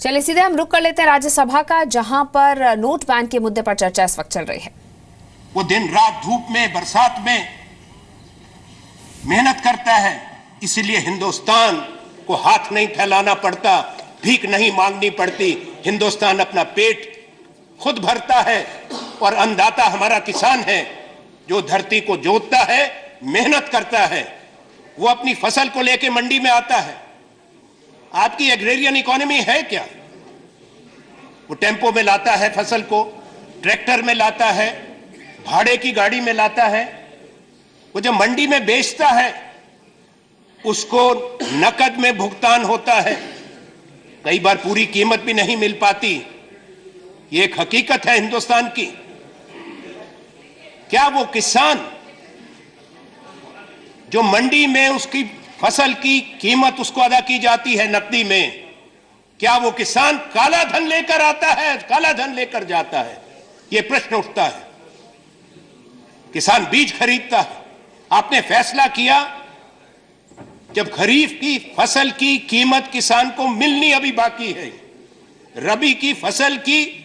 चलिए सीधे हम रुक कर लेते हैं राज्यसभा का, जहां पर नोट बैन के मुद्दे पर चर्चा इस वक्त चल रही है। वो दिन रात धूप में बरसात में मेहनत करता है, इसलिए हिंदुस्तान को हाथ नहीं फैलाना पड़ता, भीख नहीं मांगनी पड़ती। हिंदुस्तान अपना पेट खुद भरता है और अन्नदाता हमारा किसान है, जो धरती को जोतता है, मेहनत करता है। वो अपनी फसल को लेके मंडी में आता है। आपकी एग्रेरियन इकोनॉमी है क्या? वो टेम्पो में लाता है फसल को, ट्रैक्टर में लाता है, भाड़े की गाड़ी में लाता है। वो जब मंडी में बेचता है उसको नकद में भुगतान होता है, कई बार पूरी कीमत भी नहीं मिल पाती। ये एक हकीकत है हिंदुस्तान की। क्या वो किसान जो मंडी में उसकी फसल की कीमत उसको अदा की जाती है नकदी में, क्या वो किसान काला धन लेकर आता है, काला धन लेकर जाता है? ये प्रश्न उठता है। किसान बीज खरीदता है। आपने फैसला किया जब खरीफ की फसल की कीमत किसान को मिलनी अभी बाकी है, रबी की फसल की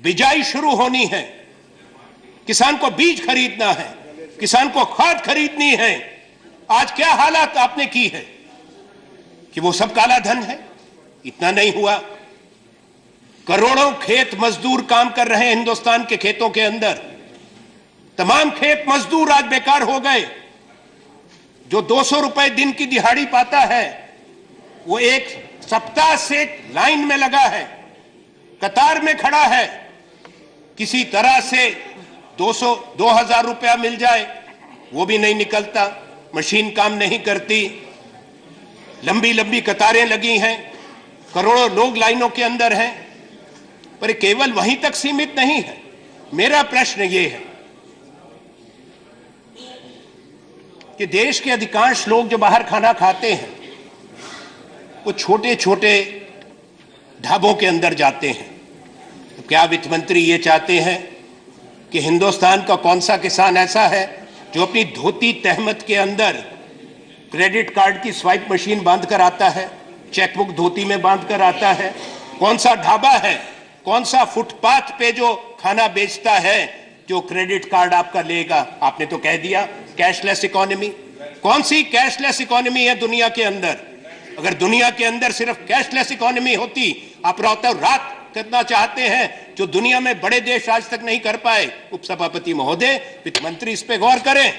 बिजाई शुरू होनी है, किसान को बीज खरीदना है, किसान को खाद खरीदनी है। आज क्या हालात आपने की है कि वो सब काला धन है? इतना नहीं हुआ, करोड़ों खेत मजदूर काम कर रहे हैं हिंदुस्तान के खेतों के अंदर। तमाम खेत मजदूर आज बेकार हो गए। जो 200 रुपए दिन की दिहाड़ी पाता है, वो एक सप्ताह से लाइन में लगा है, कतार में खड़ा है। किसी तरह से 2000 रुपया मिल जाए, वो भी नहीं निकलता। मशीन काम नहीं करती, लंबी लंबी कतारें लगी हैं, करोड़ों लोग लाइनों के अंदर हैं। पर केवल वहीं तक सीमित नहीं है। मेरा प्रश्न ये है कि देश के अधिकांश लोग जो बाहर खाना खाते हैं, वो छोटे छोटे ढाबों के अंदर जाते हैं। तो क्या वित्त मंत्री ये चाहते हैं कि हिंदुस्तान का कौन सा किसान ऐसा है जो अपनी धोती तहमत के अंदर क्रेडिट कार्ड की स्वाइप मशीन बांध कर आता है, चेकबुक धोती में बांध कर आता है? कौन सा ढाबा है, कौन सा फुटपाथ पे जो खाना बेचता है जो क्रेडिट कार्ड आपका लेगा? आपने तो कह दिया कैशलेस इकोनॉमी। कौन सी कैशलेस इकोनॉमी है दुनिया के अंदर? अगर दुनिया के अंदर सिर्फ कैशलेस इकोनॉमी होती, आप रातों रात करना चाहते हैं जो दुनिया में बड़े देश आज तक नहीं कर पाए। उपसभापति महोदय, वित्त मंत्री इस पे गौर करें।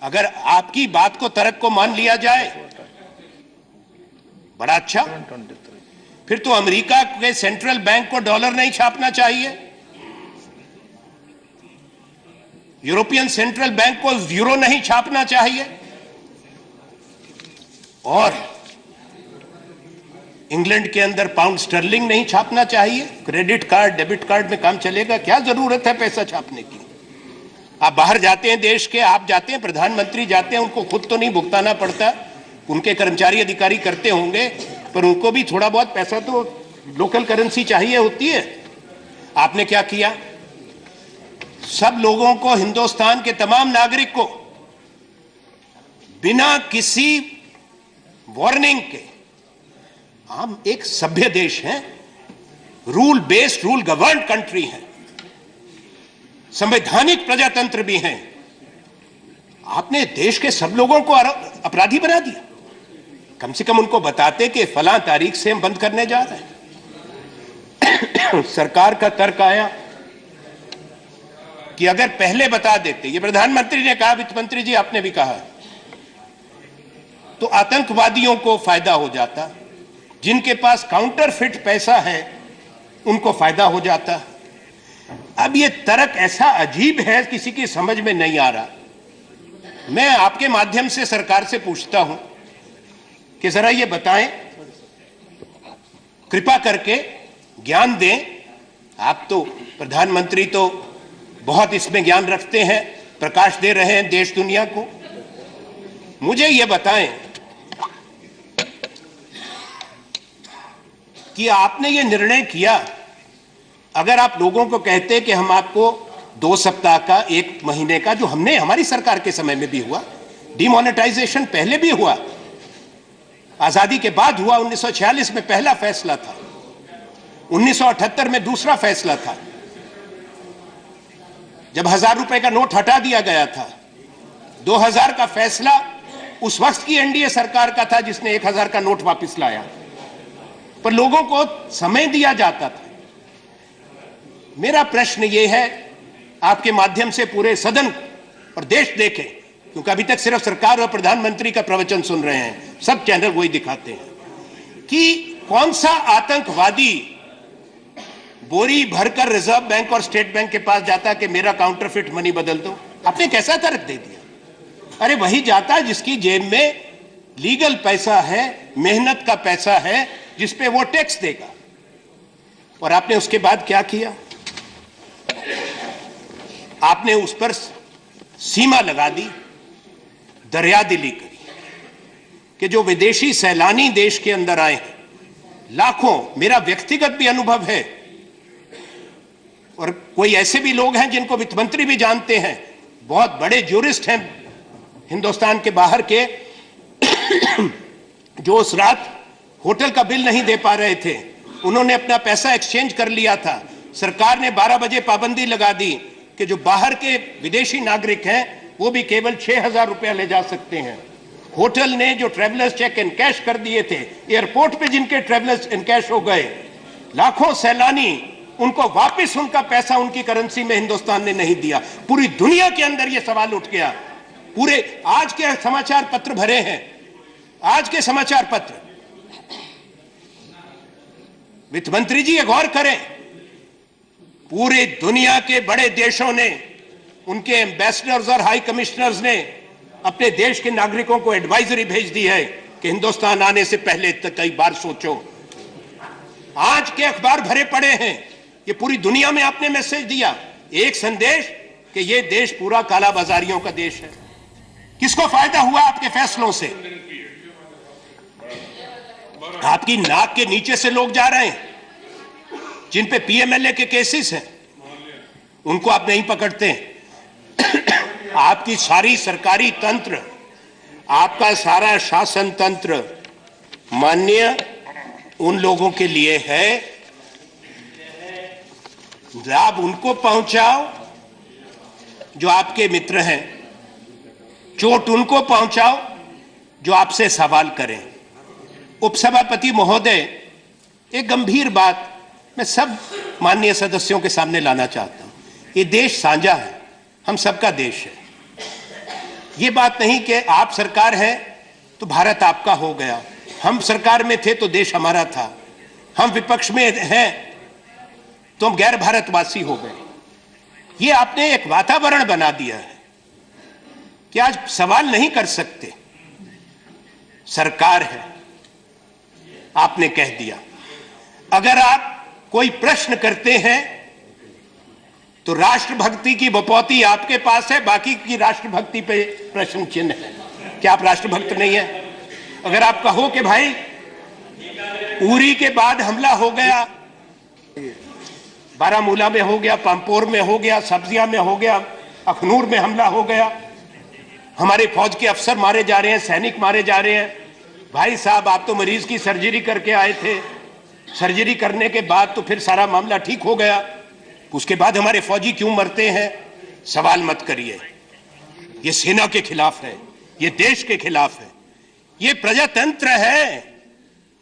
अगर आपकी बात को तर्क को मान लिया जाए, बड़ा अच्छा। फिर तो अमेरिका के सेंट्रल बैंक को डॉलर नहीं छापना चाहिए, यूरोपियन सेंट्रल बैंक को यूरो नहीं छापना चाहिए, और इंग्लैंड के अंदर पाउंड स्टर्लिंग नहीं छापना चाहिए। क्रेडिट कार्ड, डेबिट कार्ड में काम चलेगा? क्या जरूरत है पैसा छापने की? आप बाहर जाते हैं देश के, आप जाते हैं, प्रधानमंत्री जाते हैं, उनको खुद तो नहीं भुगताना पड़ता, उनके कर्मचारी अधिकारी करते होंगे, पर उनको भी थोड़ा बहुत पैसा तो लोकल करेंसी चाहिए होती है। आपने क्या किया? सब लोगों को, हिंदुस्तान के तमाम नागरिक को बिना किसी वार्निंग के, हम एक सभ्य देश हैं, rule based, rule governed country है, संवैधानिक प्रजातंत्र भी हैं, आपने देश के सब लोगों को अपराधी बना दिया। कम से कम उनको बताते कि फलां तारीख से हम बंद करने जा रहे हैं। सरकार का तर्क आया कि अगर पहले बता देते, ये प्रधानमंत्री ने कहा, वित्त मंत्री जी आपने भी कहा, तो आतंकवादियों को फायदा हो जाता, जिनके पास काउंटरफिट पैसा है उनको फायदा हो जाता। अब ये तर्क ऐसा अजीब है, किसी की समझ में नहीं आ रहा। मैं आपके माध्यम से सरकार से पूछता हूं कि जरा ये बताएं, कृपा करके ज्ञान दें। आप तो प्रधानमंत्री तो बहुत इसमें ज्ञान रखते हैं, प्रकाश दे रहे हैं देश दुनिया को। मुझे ये बताएं कि आपने ये निर्णय किया, अगर आप लोगों को कहते कि हम आपको 2 सप्ताह का, 1 महीने का, जो हमने हमारी सरकार के समय में भी हुआ, डिमोनेटाइजेशन पहले भी हुआ, आजादी के बाद हुआ। 1946 में पहला फैसला था, 1978 में दूसरा फैसला था, जब 1000 रुपए का नोट हटा दिया गया था। 2000 का फैसला उस वक्त की एनडीए सरकार का था जिसने 1000 का नोट वापस लाया, पर लोगों को समय दिया जाता था। मेरा प्रश्न यह है, आपके माध्यम से पूरे सदन और देश देखे, क्योंकि अभी तक सिर्फ सरकार और प्रधानमंत्री का प्रवचन सुन रहे हैं, सब चैनल वही दिखाते हैं, कि कौन सा आतंकवादी बोरी भरकर रिजर्व बैंक और स्टेट बैंक के पास जाता कि मेरा काउंटरफिट मनी बदल दो। आपने कैसा तर्क दे दिया? अरे वही जाता जिसकी जेब में लीगल पैसा है, मेहनत का पैसा है, जिसपे वो टैक्स देगा। और आपने उसके बाद क्या किया? आपने उस पर सीमा लगा दी, दरियादिली करी कि जो विदेशी सैलानी देश के अंदर आए हैं, लाखों, मेरा व्यक्तिगत भी अनुभव है, और कोई ऐसे भी लोग हैं जिनको वित्त मंत्री भी जानते हैं, बहुत बड़े ज्यूरिस्ट हैं हिंदुस्तान के बाहर के, जो उस रात होटल का बिल नहीं दे पा रहे थे, उन्होंने अपना पैसा एक्सचेंज कर लिया था। सरकार ने 12 बजे पाबंदी लगा दी कि जो बाहर के विदेशी नागरिक हैं वो भी केवल 6000 रुपया ले जा सकते हैं। होटल ने जो ट्रेवलर्स चेक इन कैश कर दिए थे, एयरपोर्ट पे जिनके ट्रेवलर्स इन कैश हो गए, लाखों सैलानी, उनको वापस उनका पैसा उनकी करेंसी में हिंदुस्तान ने नहीं दिया। पूरी दुनिया के अंदर यह सवाल उठ गया। पूरे आज के समाचार पत्र भरे हैं, आज के समाचार पत्र। वित्त मंत्री जी ये गौर करें, पूरे दुनिया के बड़े देशों ने, उनके एम्बेसडर्स और हाई कमिश्नर्स ने अपने देश के नागरिकों को एडवाइजरी भेज दी है कि हिंदुस्तान आने से पहले तक कई बार सोचो। आज के अखबार भरे पड़े हैं, ये पूरी दुनिया में आपने मैसेज दिया, एक संदेश कि ये देश पूरा काला बाजारियों का देश है। किसको फायदा हुआ आपके फैसलों से? आपकी नाक के नीचे से लोग जा रहे हैं, जिन पे पीएमएलए के केसेस हैं, उनको आप नहीं पकड़ते। आपकी सारी सरकारी तंत्र, आपका सारा शासन तंत्र मान्य उन लोगों के लिए है, लाभ उनको पहुंचाओ जो आपके मित्र हैं, चोट उनको पहुंचाओ जो आपसे सवाल करें। उपसभापति महोदय, एक गंभीर बात मैं सब माननीय सदस्यों के सामने लाना चाहता हूं। ये देश साझा है, हम सबका देश है। ये बात नहीं कि आप सरकार है तो भारत आपका हो गया, हम सरकार में थे तो देश हमारा था, हम विपक्ष में हैं तो हम गैर भारतवासी हो गए। ये आपने एक वातावरण बना दिया है कि आज सवाल नहीं कर सकते। सरकार है, आपने कह दिया। अगर आप कोई प्रश्न करते हैं तो राष्ट्रभक्ति की बपौती आपके पास है, बाकी की राष्ट्रभक्ति पे प्रश्न चिन्ह है। क्या आप राष्ट्रभक्त नहीं है? अगर आप कहो कि भाई उरी के बाद हमला हो गया, बारामूला में हो गया, पांपोर में हो गया, सब्जियां में हो गया, अखनूर में हमला हो गया, हमारे फौज के अफसर मारे जा रहे हैं, सैनिक मारे जा रहे हैं। भाई साहब, आप तो मरीज की सर्जरी करके आए थे, सर्जरी करने के बाद तो फिर सारा मामला ठीक हो गया, उसके बाद हमारे फौजी क्यों मरते हैं? सवाल मत करिए। ये सेना के खिलाफ है, ये देश के खिलाफ है, ये प्रजातंत्र है।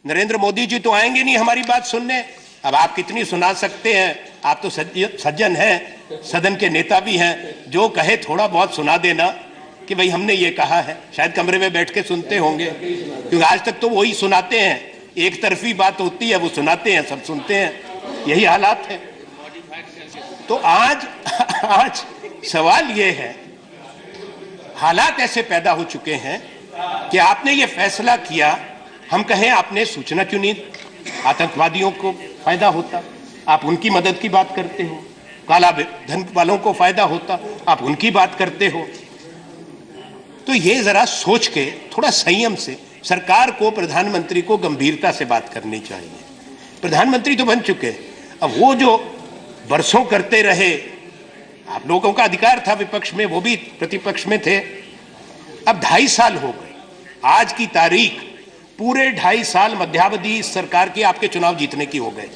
नरेंद्र मोदी जी तो आएंगे नहीं हमारी बात सुनने। अब आप कितनी सुना सकते हैं? आप तो सज्जन हैं, सदन के नेता भी हैं, जो कहे थोड़ा बहुत सुना देना कि भाई हमने ये कहा है। शायद कमरे में बैठ के सुनते होंगे, क्योंकि आज तक तो वही सुनाते हैं, एक तरफी बात होती है, वो सुनाते हैं, सब सुनते हैं, यही हालात है। तो आज सवाल ये है, हालात ऐसे पैदा हो चुके हैं कि आपने ये फैसला किया। हम कहें आपने सूचना क्यों नहीं, आतंकवादियों को फायदा होता, आप उनकी मदद की बात करते हो, काला धन वालों को फायदा होता, आप उनकी बात करते हो। तो ये जरा सोच के, थोड़ा संयम से सरकार को, प्रधानमंत्री को गंभीरता से बात करनी चाहिए। प्रधानमंत्री तो बन चुके, अब वो जो बरसों करते रहे, आप लोगों का अधिकार था विपक्ष में, वो भी प्रतिपक्ष में थे। अब 2.5 साल हो गए, आज की तारीख पूरे 2.5 साल मध्यावधि इस सरकार की आपके चुनाव जीतने की हो गए।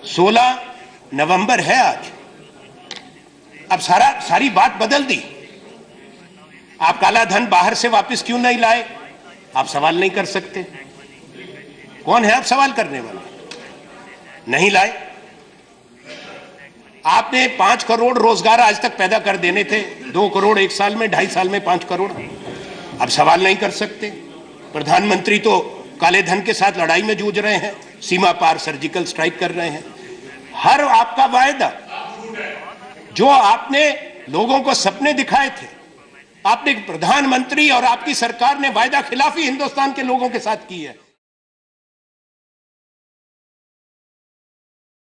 16 नवंबर है आज। अब सारी बात बदल दी। आप काला धन बाहर से वापस क्यों नहीं लाए? आप सवाल नहीं कर सकते। कौन है आप सवाल करने वाले? नहीं लाए। आपने 5 करोड़ रोजगार आज तक पैदा कर देने थे, 2 करोड़ एक साल में, 2.5 साल में 5 करोड़। अब सवाल नहीं कर सकते। प्रधानमंत्री तो काले धन के साथ लड़ाई में जूझ रहे हैं, सीमा पार सर्जिकल स्ट्राइक कर रहे हैं। हर आपका वायदा जो आपने लोगों को सपने दिखाए थे, आपने प्रधानमंत्री और आपकी सरकार ने वायदा खिलाफी हिंदुस्तान के लोगों के साथ की है।